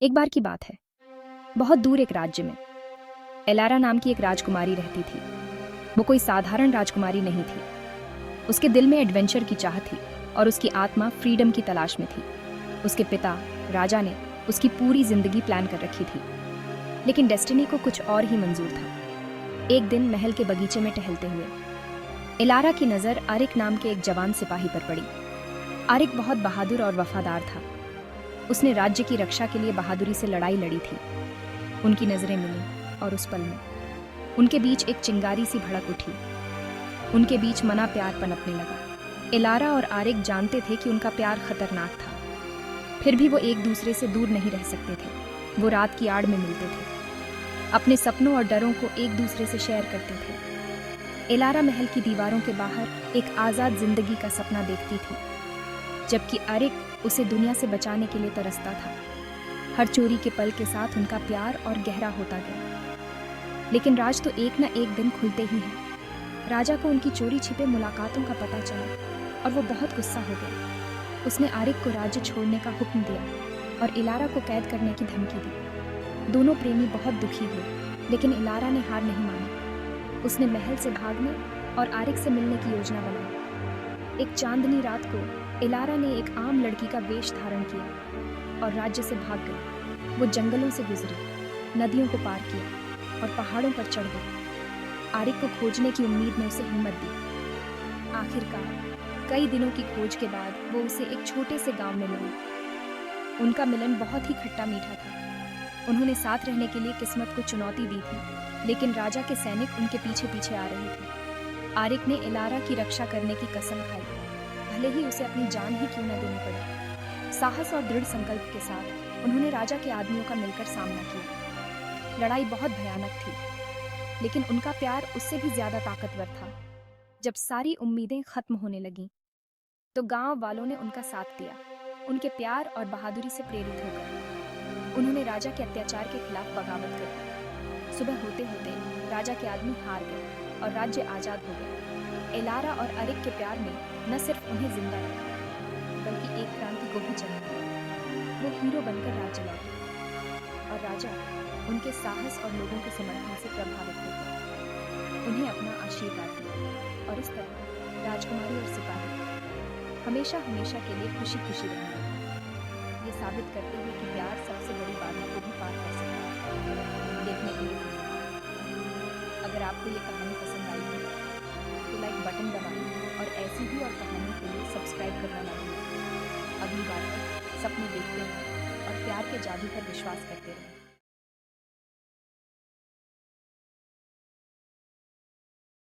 एक बार की बात है, बहुत दूर एक राज्य में एलारा नाम की एक राजकुमारी रहती थी। वो कोई साधारण राजकुमारी नहीं थी। उसके दिल में एडवेंचर की चाह थी और उसकी आत्मा फ्रीडम की तलाश में थी। उसके पिता राजा ने उसकी पूरी जिंदगी प्लान कर रखी थी, लेकिन डेस्टिनी को कुछ और ही मंजूर था। एक दिन महल के बगीचे में टहलते हुए एलारा की नज़र आरिक नाम के एक जवान सिपाही पर पड़ी। आरिक बहुत बहादुर और वफादार था। उसने राज्य की रक्षा के लिए बहादुरी से लड़ाई लड़ी थी। उनकी नजरें मिलीं और उस पल में उनके बीच एक चिंगारी सी भड़क उठी। उनके बीच मना प्यार पनपने लगा। एलारा और आरिक जानते थे कि उनका प्यार खतरनाक था, फिर भी वो एक दूसरे से दूर नहीं रह सकते थे। वो रात की आड़ में मिलते थे, अपने सपनों और डरों को एक दूसरे से शेयर करते थे। एलारा महल की दीवारों के बाहर एक आज़ाद जिंदगी का सपना देखती थी, जबकि आरिक उसे दुनिया से बचाने के लिए तरसता था। हर चोरी के पल के साथ उनका प्यार और गहरा होता गया। लेकिन राज तो एक न एक दिन खुलते ही हैं। राजा को उनकी चोरी छिपे मुलाकातों का पता चला और वो बहुत गुस्सा हो गया। उसने आरिक को राज्य छोड़ने का हुक्म दिया और इलारा को कैद करने की धमकी दी। दोनों प्रेमी बहुत दुखी हुए, लेकिन इलारा ने हार नहीं मानी। उसने महल से भागने और आरिक से मिलने की योजना बनाई। एक चांदनी रात को इलारा ने एक आम लड़की का वेश धारण किया और राज्य से भाग गई। वो जंगलों से गुजरी, नदियों को पार किया और पहाड़ों पर चढ़ गई। आरिक को खोजने की उम्मीद ने उसे हिम्मत दी। आखिरकार कई दिनों की खोज के बाद वो उसे एक छोटे से गांव में मिली। उनका मिलन बहुत ही खट्टा मीठा था। उन्होंने साथ रहने के लिए किस्मत को चुनौती दी थी, लेकिन राजा के सैनिक उनके पीछे पीछे आ रहे थे। आरिक ने इलारा की रक्षा करने की कसम खाई, भले ही उसे अपनी जान ही क्यों न देनी पड़े। साहस और दृढ़ संकल्प के साथ उन्होंने राजा के आदमियों का मिलकर सामना किया। लड़ाई बहुत भयानक थी, लेकिन उनका प्यार उससे भी ज्यादा ताकतवर था। जब सारी उम्मीदें खत्म होने लगीं, तो गांव वालों ने उनका साथ दिया। उनके प्यार और बहादुरी से प्रेरित होकर उन्होंने राजा के अत्याचार के खिलाफ बगावत कर। सुबह होते होते राजा के आदमी हार गए और राज्य आजाद हो गया। एलारा और आरिक के प्यार ने न सिर्फ उन्हें जिंदा रखा, बल्कि एक क्रांति को भी जन्म दिया। वो हीरो बनकर राज्य लौटे और राजा उनके साहस और लोगों के समर्थन से प्रभावित हो गया। उन्हें अपना आशीर्वाद दिया और इस तरह राजकुमारी और सिपाही हमेशा हमेशा के लिए खुशी खुशी रहेंगे। ये साबित करते हुए कि प्यार सबसे बड़ी बाधा को भी पार कर सकता है। देखने के लिए धन्यवाद। अगर आपको ये कहानी पसंद आई हो तो लाइक बटन दबाएं और ऐसी ही और कहानियों के लिए सब्सक्राइब करना ना भूलें। अगली बार तक सपने देखते रहें और प्यार के जादू पर विश्वास करते रहें।